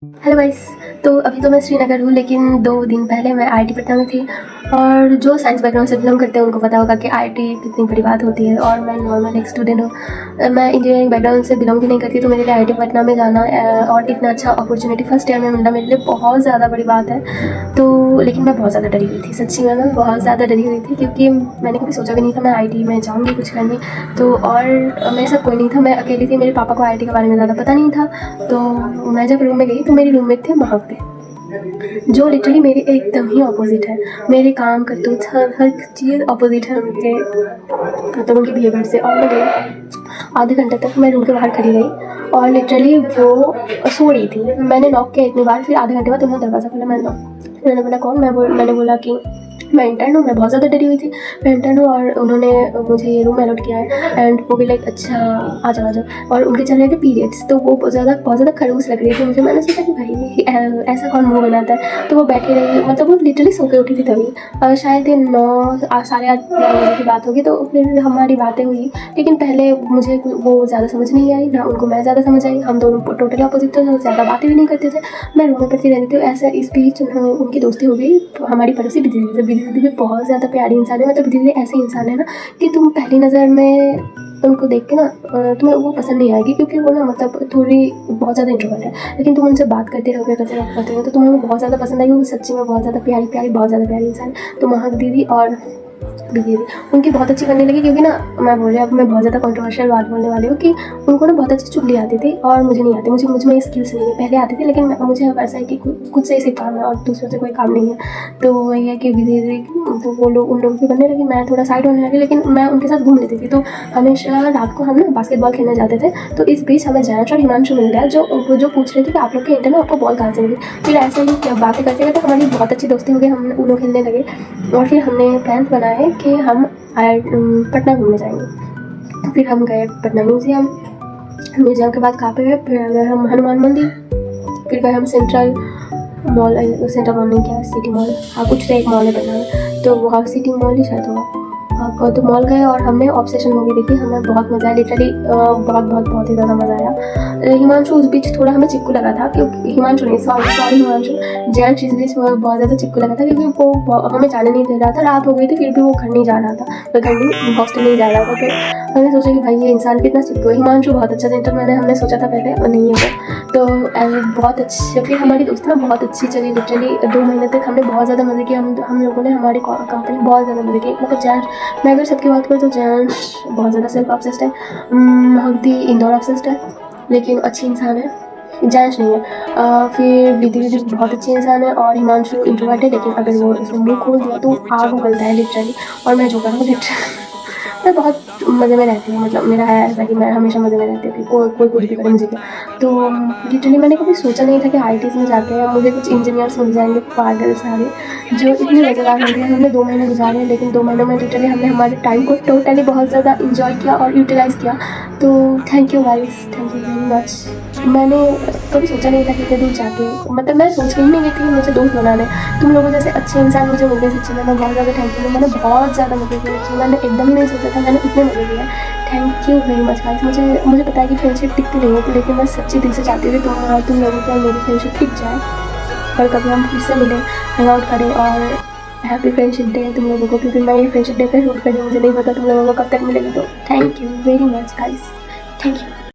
Hello guys. तो अभी तो मैं श्रीनगर हूँ, लेकिन 2 दिन पहले मैं आईआईटी पटना में थी। और जो साइंस बैकग्राउंड से बिलोंग करते हैं उनको पता होगा कि आईआईटी कितनी बड़ी बात होती है। और मैं नॉर्मल एक स्टूडेंट हूँ, मैं इंजीनियरिंग बैकग्राउंड से बिलोंग भी नहीं करती, तो मेरे लिए आईआईटी पटना में जाना और इतना अच्छा अपॉर्चुनिटी फर्स्ट ईयर में मिलना मेरे लिए बहुत ज़्यादा बड़ी बात है। तो लेकिन मैं बहुत ज़्यादा डरी हुई थी, सच्ची में मैं बहुत ज़्यादा डरी हुई थी, क्योंकि मैंने कभी सोचा भी नहीं था मैं आईआईटी में जाऊँगी कुछ करने। तो और मेरे साथ कोई नहीं था, मैं अकेली थी, मेरे पापा को आईआईटी के बारे में ज़्यादा पता नहीं था। तो मैं जब रूम में गई तो मेरी रूममेट थे महक थे, जो लिटरली मेरे एकदम ही ऑपोजिट है। मेरे काम करतूत हर चीज़ ऑपोजिट है उनके, मतलब उनके बिहेवियर से। और मैं गई आधे घंटे तक मैं रूम के बाहर खड़ी रही और लिटरली वो सो रही थी। मैंने नॉक किया इतनी बार, फिर आधे घंटे बाद उन्होंने दरवाज़ा खोला। मैंने बोला कौन? मैंने बोला कि मैं इंटर्न हूँ। मैं बहुत ज़्यादा डरी हुई थी, मैं इंटर्न हूँ और उन्होंने मुझे ये रूम अलॉट किया है। एंड वो भी लाइक अच्छा आ जाओ। और उनके चल रहे थे पीरियड्स, तो वो बहुत ज़्यादा खड़ूस लग रही थी मुझे। मैंने सोचा कि भाई ऐसा कौन मुँह बनाता है। तो वो बैठी रही, मतलब वो लिटरली सो के उठी थी तभी। शायद 9 साढ़े 8 बजे की बात होगी। तो फिर हमारी बातें हुई, लेकिन पहले मुझे वो ज़्यादा समझ नहीं आई, ना उनको मैं ज़्यादा समझ आई। हम दोनों टोटली अपोजिट थे, ज़्यादा बातें भी नहीं करते थे। मैं रूम में पढ़ती रहती थी। ऐसा इस बीच उनकी दोस्ती हो गई हमारी पड़ोसी विधि दीदी से। विधि दीदी भी बहुत ज़्यादा प्यारी इंसान है, मतलब विधि दीदी ऐसे इंसान है ना कि तुम पहली नज़र में उनको देख के ना तुम्हें वो पसंद नहीं आएगी, क्योंकि वो ना मतलब थोड़ी बहुत ज़्यादा इंट्रोवर्ट है। लेकिन तुम उनसे बात करते रहोगे तो तुम्हें वो बहुत ज़्यादा पसंद आएगी। वो सच्ची में बहुत ज़्यादा प्यारी बहुत ज़्यादा प्यारी इंसान है। तो महक दीदी और दीदी उनकी बहुत अच्छी बनने लगी, क्योंकि ना मैं बोल रही हूँ, अब मैं बहुत ज़्यादा कंट्रोवर्शियल बात बोलने वाली हूँ कि उनको ना बहुत अच्छी चुगली आती थी और मुझे नहीं आती। मुझ में स्किल्स नहीं है, पहले आती थी, लेकिन मुझे अब ऐसा है कि खुद से ही सिर्फ काम है और दूसरों से कोई काम नहीं है। तो वही है कि धीरे धीरे तो वो लोग उन लोगों की बनने लगी, मैं थोड़ा साइड होने लगी। लेकिन मैं उनके साथ घूम लेती थी, तो हमेशा रात को हम ना बास्केटबॉल खेलने जाते थे। तो इस बीच हमें जयंश और हिमांशु मिल गया, जो पूछ रहे थे कि आप लोग के इंटर में आपको बॉल कहाँ से मिली। फिर ऐसे ही बातें करते करते हमारी बहुत अच्छी दोस्ती हो गई, हम उनो खेलने लगे। और फिर हमने प्लान बनाए कि हम पटना घूमने जाएंगे। तो फिर हम गए पटना म्यूज़ियम के बाद कहाँ पे गए? फिर गए हम हनुमान मंदिर, फिर गए हम सेंट्रल मॉल नहीं, क्या सिटी मॉल, हाँ कुछ तो एक मॉल है पटना में, तो वहाँ सिटी मॉल ही शायद होगा। तो मॉल गए और हमने ऑब्सेशन मूवी देखी। हमें बहुत मज़ा आया, लिटरली बहुत ही ज़्यादा मज़ा आया। हिमांशु उस बीच थोड़ा हमें चिक्कू लगा था, क्योंकि हिमांशु नहीं, सॉरी हिमांशु, जैन इस बीच बहुत ज़्यादा चिक्कू लगा था, क्योंकि वो हमें जाने नहीं दे रहा था। रात हो गई थी, फिर भी वो घर नहीं जा रहा था, घर नहीं, हॉस्टल नहीं जा रहा था। तो हमने सोचा कि भाई ये इंसान कितना चिक्कू है। हिमांशु बहुत अच्छा सेंटर मैंने हमने सोचा था पहले, और नहीं है वो। तो बहुत अच्छी फिर हमारी दोस्ती ना बहुत अच्छी चली। लिटरली 2 महीने तक हमने बहुत ज़्यादा मज़े किए। हम लोगों ने हमारी कंपनी बहुत ज़्यादा मज़े किए। मतलब जैन, मैं अगर सबकी बात करूँ तो जैंश बहुत ज़्यादा सेल्फ ऑब्सेस्ड है, महंती इंडोर ऑब्सेस्ड है, लेकिन अच्छी इंसान है। जैंश नहीं है। फिर विधि बहुत अच्छी इंसान है, और हिमांशु इंट्रोवर्ट है, लेकिन अगर वो उसने मुँह खोल दिया तो आग उगलता है लिटरली। और मैं जो करूँ लिटरली मैं बहुत मज़े में रहती हूँ, मतलब मेरा है ऐसा कि मैं हमेशा मज़े में रहती हूँ कि कोई कुछ भी करे मुझे क्या। तो लिटरली मैंने कभी सोचा नहीं था कि आईआईटीज़ में जाके मुझे कुछ इंजीनियर्स मिल जाएंगे पागल सारे, जो इतनी मज़ेदार होंगे। हमने 2 महीने गुजारे, लेकिन 2 महीनों में लिटरली हमने हमारे टाइम को टोटली बहुत ज़्यादा इंजॉय किया और यूटिलाइज़ किया। तो thank you guys, thank you very much. मैंने कभी सोचा नहीं था कि इतने दूर जाके, मतलब मैं सोच के ही नहीं गई थी मुझे दोस्त बनाने। तुम लोगों जैसे अच्छे इंसान मुझे मिल गए, सच्ची में मैं बहुत ज़्यादा थैंक यू। मैंने बहुत ज़्यादा मज़े किए, मैंने एकदम ही नहीं सोचा था मैंने इतने मज़े किए। Thank you very much guys. मुझे पता है कि फ्रेंडशिप टिकती नहीं है, लेकिन मैं सच्ची दिल से चाहती हूँ कि तुम लोगों की और मेरी फ्रेंडशिप टिक जाए, और कभी हम फिर से मिलें, हैंग आउट करें। और हैप्पी फ्रेंडशिप डे तुम लोगों को, क्योंकि मैं ये फ्रेंडशिप डे पे शूट करी, मुझे नहीं पता तुम लोगों को कब तक मिलेगी। तो thank you very much guys, thank you.